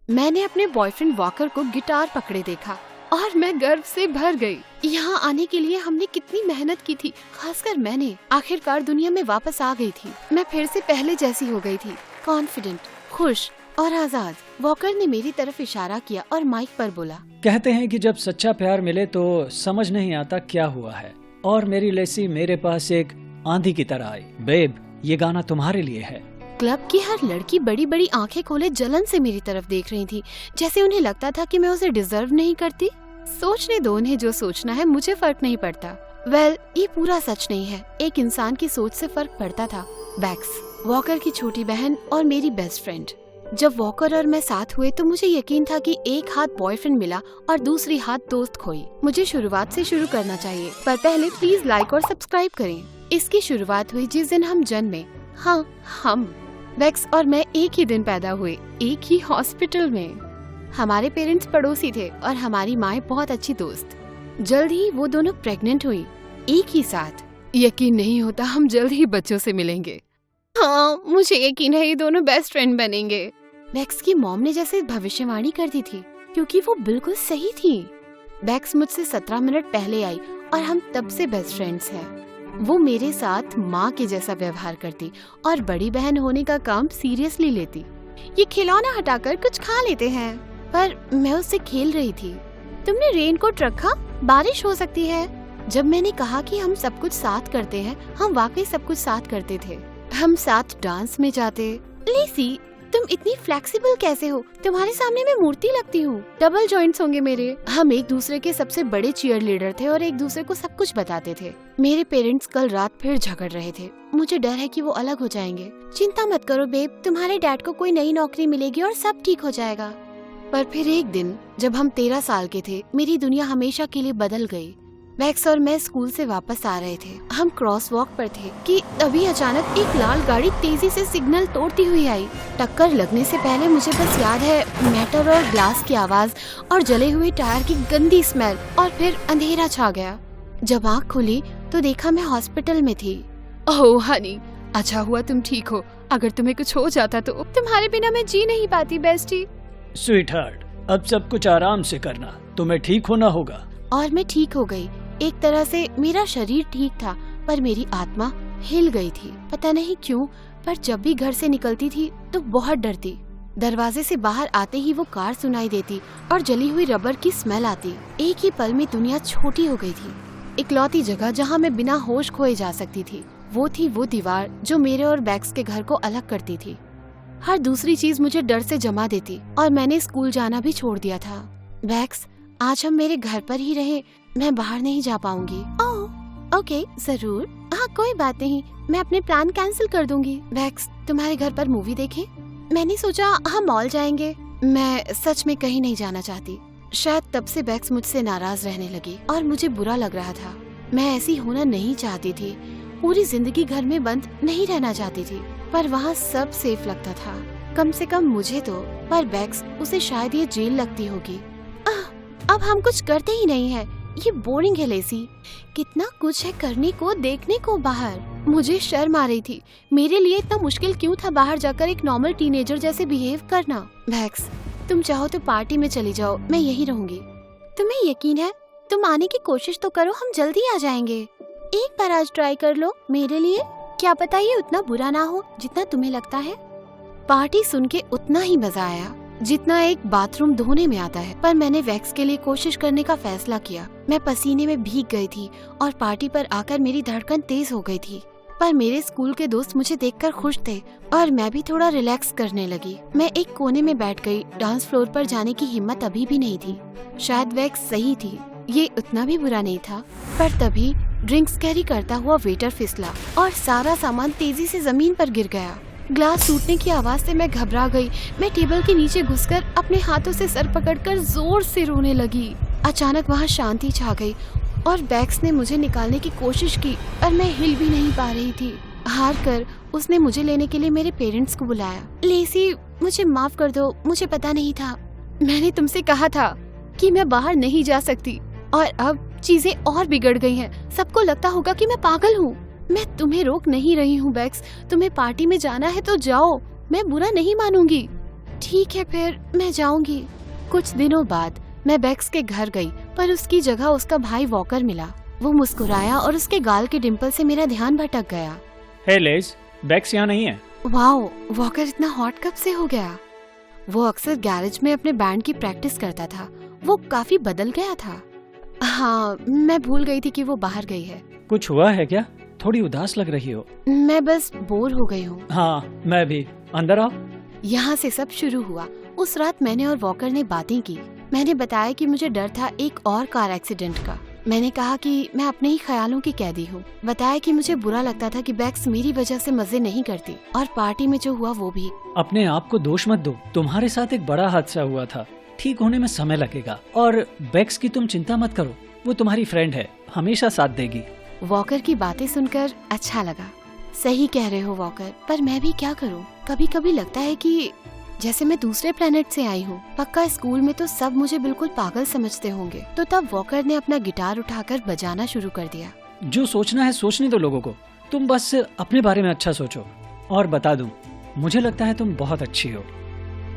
मैंने अपने boyfriend walker को गिटार पकड़े देखा और मैं गर्व से भर गई। यहाँ आने के लिए हमने कितनी मेहनत की थी, खासकर मैंने। आखिरकार दुनिया में वापस आ गई थी। मैं फिर से पहले जैसी हो गई थी, कॉन्फिडेंट, खुश और आजाद। वॉकर ने मेरी तरफ इशारा किया और माइक पर बोला, कहते हैं कि जब सच्चा प्यार मिले तो समझ नहीं आता क्या हुआ है। और मेरी लेसी मेरे पास एक आंधी की तरह आई। बेब, ये गाना तुम्हारे लिए है। क्लब की हर लड़की बड़ी बड़ी आंखें खोले जलन से मेरी तरफ देख रही थी, जैसे उन्हें लगता था कि मैं उसे डिजर्व नहीं करती। सोचने दो उन्हें जो सोचना है, मुझे फर्क नहीं पड़ता। वेल, ये पूरा सच नहीं है, एक इंसान की सोच से फर्क पड़ता था। बैक्स, वॉकर की छोटी बहन और मेरी बेस्ट फ्रेंड। जब वॉकर और मैं साथ हुए तो मुझे यकीन था कि एक हाथ बॉयफ्रेंड मिला और दूसरी हाथ दोस्त खोई। मुझे शुरुआत से शुरू करना चाहिए, पर पहले प्लीज लाइक और सब्सक्राइब करें। इसकी शुरुआत हुई जिस दिन हम जन्मे। हाँ, हम बैक्स और मैं एक ही दिन पैदा हुए, एक ही हॉस्पिटल में। हमारे पेरेंट्स पड़ोसी थे और हमारी माँ बहुत अच्छी दोस्त। जल्द ही वो दोनों प्रेग्नेंट हुई, एक ही साथ। यकीन नहीं होता हम जल्द ही बच्चों से मिलेंगे। हाँ, मुझे यकीन है ये दोनों बेस्ट फ्रेंड बनेंगे। बैक्स की मॉम ने जैसे भविष्यवाणी कर दी थी, क्योंकि वो बिल्कुल सही थी। बैक्स मुझसे 17 मिनट पहले आई और हम तब से बेस्ट फ्रेंड्स हैं। वो मेरे साथ माँ के जैसा व्यवहार करती और बड़ी बहन होने का काम सीरियसली लेती। ये खिलौना हटाकर कुछ खा लेते हैं, पर मैं उससे खेल रही थी। तुमने रेनकोट रखा, बारिश हो सकती है। जब मैंने कहा कि हम सब कुछ साथ करते हैं, हम वाकई सब कुछ साथ करते थे। हम साथ डांस में जाते। लेसी, तुम इतनी फ्लेक्सिबल कैसे हो? तुम्हारे सामने मैं मूर्ति लगती हूँ। डबल जॉइंट्स होंगे मेरे। हम एक दूसरे के सबसे बड़े चीयर लीडर थे और एक दूसरे को सब कुछ बताते थे। मेरे पेरेंट्स कल रात फिर झगड़ रहे थे। मुझे डर है कि वो अलग हो जाएंगे। चिंता मत करो बेब, तुम्हारे डैड को कोई नई नौकरी मिलेगी और सब ठीक हो जाएगा। पर फिर एक दिन जब हम 13 साल के थे, मेरी दुनिया हमेशा के लिए बदल गई। बैक्स और मैं स्कूल से वापस आ रहे थे। हम क्रॉस वॉक पर थे कि तभी अचानक एक लाल गाड़ी तेजी से सिग्नल तोड़ती हुई आई। टक्कर लगने से पहले मुझे बस याद है मेटल और ग्लास की आवाज और जले हुए टायर की गंदी स्मेल, और फिर अंधेरा छा गया। जब आँख खुली तो देखा मैं हॉस्पिटल में थी। ओह हनी, अच्छा हुआ तुम ठीक हो। अगर तुम्हें कुछ हो जाता तो तुम्हारे बिना मैं जी नहीं पाती बेस्टी। स्वीटहार्ट, अब सब कुछ आराम से करना, तुम्हें ठीक होना होगा। और मैं ठीक हो गई। एक तरह से मेरा शरीर ठीक था, पर मेरी आत्मा हिल गई थी। पता नहीं क्यों, पर जब भी घर से निकलती थी तो बहुत डरती। दरवाजे से बाहर आते ही वो कार सुनाई देती और जली हुई रबर की स्मेल आती। एक ही पल में दुनिया छोटी हो गई थी। इकलौती जगह जहाँ मैं बिना होश खोए जा सकती थी, वो थी वो दीवार जो मेरे और बैक्स के घर को अलग करती थी। हर दूसरी चीज मुझे डर से जमा देती और मैंने स्कूल जाना भी छोड़ दिया था। बैक्स, आज हम मेरे घर पर ही रहे, मैं बाहर नहीं जा पाऊंगी। ओह ओके, जरूर। हाँ, कोई बात नहीं, मैं अपने प्लान कैंसिल कर दूंगी। बैक्स, तुम्हारे घर पर मूवी देखें? मैंने सोचा हम मॉल जाएंगे। मैं सच में कहीं नहीं जाना चाहती। शायद तब से बैक्स मुझसे नाराज रहने लगी और मुझे बुरा लग रहा था। मैं ऐसी होना नहीं चाहती थी। पूरी जिंदगी घर में बंद नहीं रहना चाहती थी, पर वहाँ सब सेफ लगता था, कम से कम मुझे तो। पर बैक्स, उसे शायद ये जेल लगती होगी। अब हम कुछ करते ही नहीं है। ये बोरिंग है लेसी। कितना कुछ है करने को, देखने को बाहर। मुझे शर्म आ रही थी। मेरे लिए इतना मुश्किल क्यों था बाहर जाकर एक नॉर्मल टीनेजर जैसे बिहेव करना। बैक्स, तुम चाहो तो पार्टी में चली जाओ, मैं यहीं रहूंगी। तुम्हें यकीन है? तुम आने की कोशिश तो करो, हम जल्दी आ जाएंगे। एक बार आज ट्राई कर लो मेरे लिए, क्या पता ये उतना बुरा ना हो जितना तुम्हें लगता है। पार्टी सुन के उतना ही मजा आया जितना एक बाथरूम धोने में आता है। पर मैंने वैक्स के लिए कोशिश करने का फैसला किया। मैं पसीने में भीग गई थी और पार्टी पर आकर मेरी धड़कन तेज हो गई थी। पर मेरे स्कूल के दोस्त मुझे देखकर खुश थे और मैं भी थोड़ा रिलैक्स करने लगी। मैं एक कोने में बैठ गई। डांस फ्लोर पर जाने की हिम्मत अभी भी नहीं थी। शायद वैक्स सही थी, ये उतना भी बुरा नहीं था। पर तभी ड्रिंक्स कैरी करता हुआ वेटर फिसला और सारा सामान तेजी से जमीन पर गिर गया। ग्लास टूटने की आवाज से मैं घबरा गई। मैं टेबल के नीचे घुसकर अपने हाथों से सर पकड़कर जोर से रोने लगी। अचानक वहाँ शांति छा गई और बैक्स ने मुझे निकालने की कोशिश की, पर मैं हिल भी नहीं पा रही थी। हार कर उसने मुझे लेने के लिए मेरे पेरेंट्स को बुलाया। लेसी, मुझे माफ कर दो, मुझे पता नहीं था। मैंने तुमसे कहा था कि मैं बाहर नहीं जा सकती, और अब चीजें और बिगड़ गई हैं। सबको लगता होगा कि मैं पागल हूँ। मैं तुम्हें रोक नहीं रही हूँ बैक्स, तुम्हें पार्टी में जाना है तो जाओ, मैं बुरा नहीं मानूंगी। ठीक है फिर मैं जाऊंगी। कुछ दिनों बाद मैं बैक्स के घर गई, पर उसकी जगह उसका भाई वॉकर मिला। वो मुस्कुराया और उसके गाल के डिम्पल से मेरा ध्यान भटक गया। हे लेज, बैक्स यहाँ नहीं है। वाओ, वॉकर इतना हॉट कब से हो गया? वो अक्सर गैरेज में अपने बैंड की प्रैक्टिस करता था। वो काफी बदल गया था। हाँ, मैं भूल गई थी कि वो बाहर गई है। कुछ हुआ है क्या? थोड़ी उदास लग रही हो। मैं बस बोर हो गई हूँ। हाँ, मैं भी। अंदर आओ। यहाँ से सब शुरू हुआ। उस रात मैंने और वॉकर ने बातें की। मैंने बताया कि मुझे डर था एक और कार एक्सीडेंट का। मैंने कहा कि मैं अपने ही ख्यालों की कैदी हूँ। बताया कि मुझे बुरा लगता था कि बैक्स मेरी वजह से मजे नहीं करती, और पार्टी में जो हुआ वो भी। अपने आप को दोष मत दो। तुम्हारे साथ एक बड़ा हादसा हुआ था, ठीक होने में समय लगेगा। और बैक्स की तुम चिंता मत करो, वो तुम्हारी फ्रेंड है, हमेशा साथ देगी। वॉकर की बातें सुनकर अच्छा लगा। सही कह रहे हो वॉकर, पर मैं भी क्या करूँ? कभी कभी लगता है कि जैसे मैं दूसरे प्लेनेट से आई हूँ। पक्का स्कूल में तो सब मुझे बिल्कुल पागल समझते होंगे। तो तब वॉकर ने अपना गिटार उठाकर बजाना शुरू कर दिया। जो सोचना है सोचने दो लोगों को, तुम बस अपने बारे में अच्छा सोचो। और बता दूं, मुझे लगता है तुम बहुत अच्छी हो।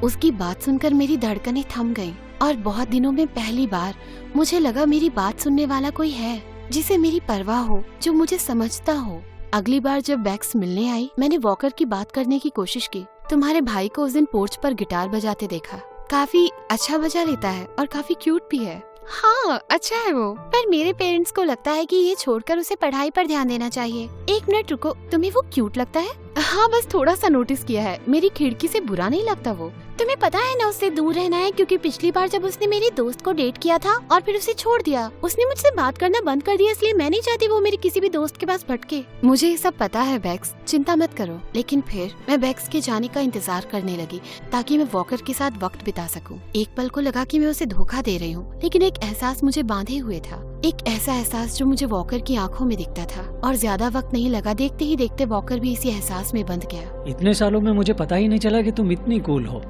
उसकी बात सुनकर मेरी धड़कनें थम गईं, और बहुत दिनों में पहली बार मुझे लगा मेरी बात सुनने वाला कोई है, जिसे मेरी परवाह हो, जो मुझे समझता हो। अगली बार जब बैक्स मिलने आई, मैंने वॉकर की बात करने की कोशिश की। तुम्हारे भाई को उस दिन पोर्च पर गिटार बजाते देखा। काफी अच्छा बजा लेता है और काफी क्यूट भी है। हाँ, अच्छा है वो, पर मेरे पेरेंट्स को लगता है कि ये छोड़कर उसे पढ़ाई पर ध्यान देना चाहिए। एक मिनट रुको, तुम्हें वो क्यूट लगता है? हाँ, बस थोड़ा सा नोटिस किया है। मेरी खिड़की से बुरा नहीं लगता वो। तुम्हें पता है ना, उससे दूर रहना है, क्योंकि पिछली बार जब उसने मेरी दोस्त को डेट किया था और फिर उसे छोड़ दिया, उसने मुझसे बात करना बंद कर दिया। इसलिए मैं नहीं चाहती वो मेरे किसी भी दोस्त के पास भटके। मुझे ये सब पता है बैक्स, चिंता मत करो। लेकिन फिर मैं बैक्स के जाने का इंतजार करने लगी, ताकि मैं वॉकर के साथ वक्त बिता सकूं। एक पल को लगा कि मैं उसे धोखा दे रही हूँ, लेकिन एक एहसास मुझे बांधे हुए था। एक ऐसा एहसास जो मुझे वॉकर की आंखों में दिखता था। और ज्यादा वक्त नहीं लगा, देखते ही देखते वॉकर भी इसी एहसास में बंध गया। इतने सालों में मुझे पता ही नहीं चला कि तुम इतनी कूल हो।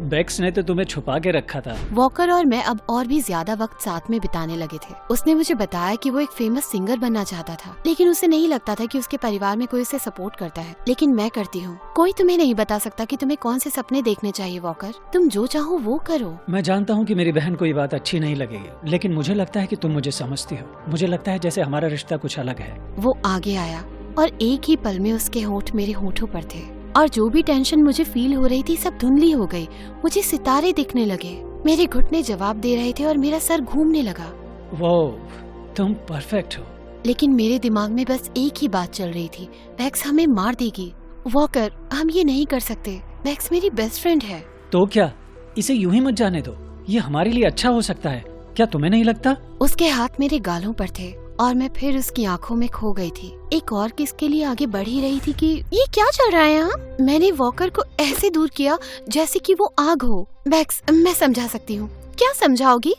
बैक्स ने तो तुम्हें छुपा के रखा था। वॉकर और मैं अब और भी ज्यादा वक्त साथ में बिताने लगे थे। उसने मुझे बताया कि वो एक फेमस सिंगर बनना चाहता था, लेकिन उसे नहीं लगता था कि उसके परिवार में कोई उसे सपोर्ट करता है। लेकिन मैं करती हूँ। कोई तुम्हें नहीं बता सकता कि तुम्हें कौन से सपने देखने चाहिए वॉकर। तुम जो चाहो वो करो। मैं जानता हूँ कि मेरी बहन को ये बात अच्छी नहीं लगेगी, लेकिन मुझे लगता है कि तुम मुझे समझती हो। मुझे लगता है जैसे हमारा रिश्ता कुछ अलग है। वो आगे आया और एक ही पल में उसके होंठ मेरे होठों पर थे, और जो भी टेंशन मुझे फील हो रही थी सब धुंधली हो गई। मुझे सितारे दिखने लगे, मेरे घुटने जवाब दे रहे थे और मेरा सर घूमने लगा। वो तुम परफेक्ट हो। लेकिन मेरे दिमाग में बस एक ही बात चल रही थी, बैक्स हमें मार देगी। वॉकर, हम ये नहीं कर सकते। बैक्स मेरी बेस्ट फ्रेंड है। तो क्या, इसे यूं ही मत जाने दो। ये हमारे लिए अच्छा हो सकता है, क्या तुम्हें नहीं लगता? उसके हाथ मेरे गालों पर थे और मैं फिर उसकी आंखों में खो गई थी। एक और किस के लिए आगे बढ़ ही रही थी कि ये क्या चल रहा है यहाँ। मैंने वॉकर को ऐसे दूर किया जैसे कि वो आग हो। बैक्स, मैं समझा सकती हूँ। क्या समझाओगी?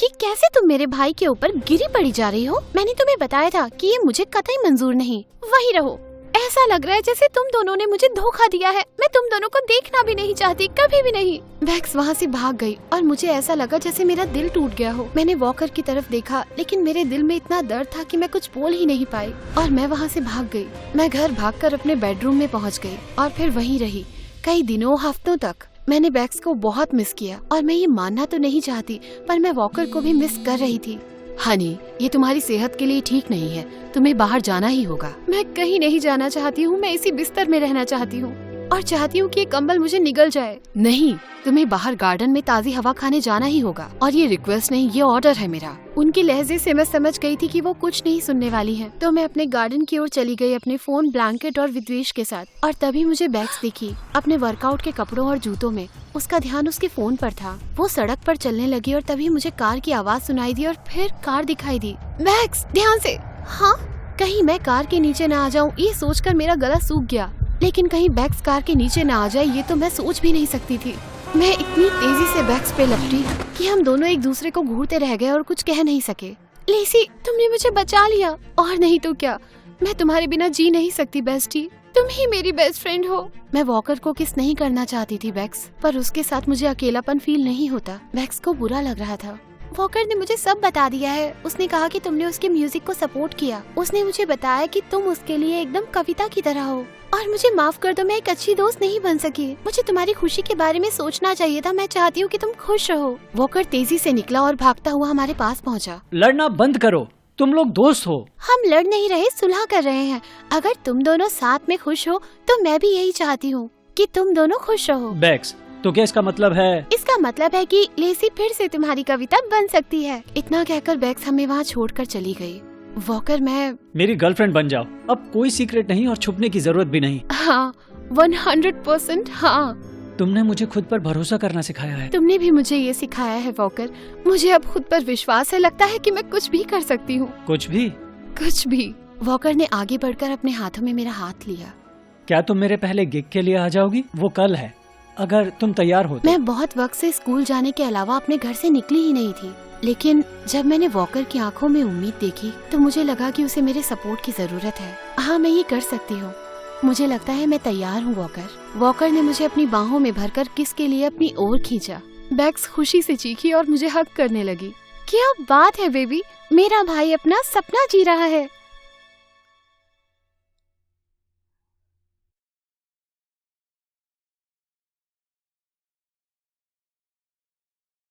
कि कैसे तुम मेरे भाई के ऊपर गिरी पड़ी जा रही हो? मैंने तुम्हें बताया था कि ये मुझे कतई मंजूर नहीं। वही रहो। ऐसा लग रहा है जैसे तुम दोनों ने मुझे धोखा दिया है। मैं तुम दोनों को देखना भी नहीं चाहती, कभी भी नहीं। बैक्स वहाँ से भाग गई और मुझे ऐसा लगा जैसे मेरा दिल टूट गया हो। मैंने वॉकर की तरफ देखा, लेकिन मेरे दिल में इतना दर्द था कि मैं कुछ बोल ही नहीं पाई, और मैं वहाँ से भाग गई। मैं घर भागकर अपने बेडरूम में पहुँच गई और फिर वहीं रही कई दिनों, हफ्तों तक। मैंने बैक्स को बहुत मिस किया, और मैं ये मानना तो नहीं चाहती, पर मैं वॉकर को भी मिस कर रही थी। हनी, ये तुम्हारी सेहत के लिए ठीक नहीं है। तुम्हें बाहर जाना ही होगा। मैं कहीं नहीं जाना चाहती हूँ। मैं इसी बिस्तर में रहना चाहती हूँ और चाहती हूँ कि ये कंबल मुझे निगल जाए। नहीं, तुम्हें बाहर गार्डन में ताज़ी हवा खाने जाना ही होगा। और ये रिक्वेस्ट नहीं, ये ऑर्डर है मेरा। उनके लहजे से मैं समझ गई थी कि वो कुछ नहीं सुनने वाली हैं। तो मैं अपने गार्डन की ओर चली गई अपने फोन, ब्लैंकेट और विद्वेश के साथ। और तभी मुझे बैक्स दिखी अपने वर्कआउट के कपड़ों और जूतों में। उसका ध्यान उसके फोन पर था। वो सड़क पर चलने लगी और तभी मुझे कार की आवाज सुनाई दी और फिर कार दिखाई दी। बैक्स, ध्यान से। हाँ, कहीं मैं कार के नीचे न आ जाऊँ, ये सोचकर मेरा गला सूख गया। लेकिन कहीं बैक्स कार के नीचे न आ जाए, ये तो मैं सोच भी नहीं सकती थी। मैं इतनी तेजी से बैक्स पे लपटी कि हम दोनों एक दूसरे को घूरते रह गए और कुछ कह नहीं सके। लेसी, तुमने मुझे बचा लिया, और नहीं तो क्या। मैं तुम्हारे बिना जी नहीं सकती बेस्टी। तुम ही मेरी बेस्ट फ्रेंड हो। मैं वॉकर को किस नहीं करना चाहती थी बैक्स, पर उसके साथ मुझे अकेलापन फील नहीं होता। बैक्स को बुरा लग रहा था। वॉकर ने मुझे सब बता दिया है। उसने कहा कि तुमने उसके म्यूजिक को सपोर्ट किया। उसने मुझे बताया कि तुम उसके लिए एकदम कविता की तरह हो। और मुझे माफ कर दो, मैं एक अच्छी दोस्त नहीं बन सकी। मुझे तुम्हारी खुशी के बारे में सोचना चाहिए था। मैं चाहती हूँ कि तुम खुश रहो। वॉकर तेजी से निकला और भागता हुआ हमारे पास पहुँचा। लड़ना बंद करो, तुम लोग दोस्त हो। हम लड़ नहीं रहे, सुलह कर रहे हैं। अगर तुम दोनों साथ में खुश हो तो मैं भी यही चाहती हूँ कि तुम दोनों खुश रहो। बैक्स, तो क्या इसका मतलब है? इसका मतलब है कि लेसी फिर से तुम्हारी कविता बन सकती है। इतना कहकर बैक्स हमें वहाँ छोड़कर चली गई। वॉकर, मैं मेरी गर्लफ्रेंड बन जाओ। अब कोई सीक्रेट नहीं और छुपने की जरूरत भी नहीं। हाँ, 100% हाँ। तुमने मुझे खुद पर भरोसा करना सिखाया है। तुमने भी मुझे ये सिखाया है वॉकर। मुझे अब खुद पर विश्वास है। लगता है कि मैं कुछ भी कर सकती हूँ। कुछ भी? कुछ भी। वॉकर ने आगे बढ़कर अपने हाथों में मेरा हाथ लिया। क्या तुम मेरे पहले गिग के लिए आ जाओगी? वो कल है, अगर तुम तैयार हो तो। मैं बहुत वक्त से स्कूल जाने के अलावा अपने घर से निकली ही नहीं थी, लेकिन जब मैंने वॉकर की आंखों में उम्मीद देखी तो मुझे लगा कि उसे मेरे सपोर्ट की जरूरत है। हाँ, मैं ये कर सकती हूँ। मुझे लगता है मैं तैयार हूँ वॉकर। वॉकर ने मुझे अपनी बाहों में भरकर किस के लिए अपनी ओर खींचा। बैक्स खुशी से चीखी और मुझे हग करने लगी। क्या बात है बेबी, मेरा भाई अपना सपना जी रहा है।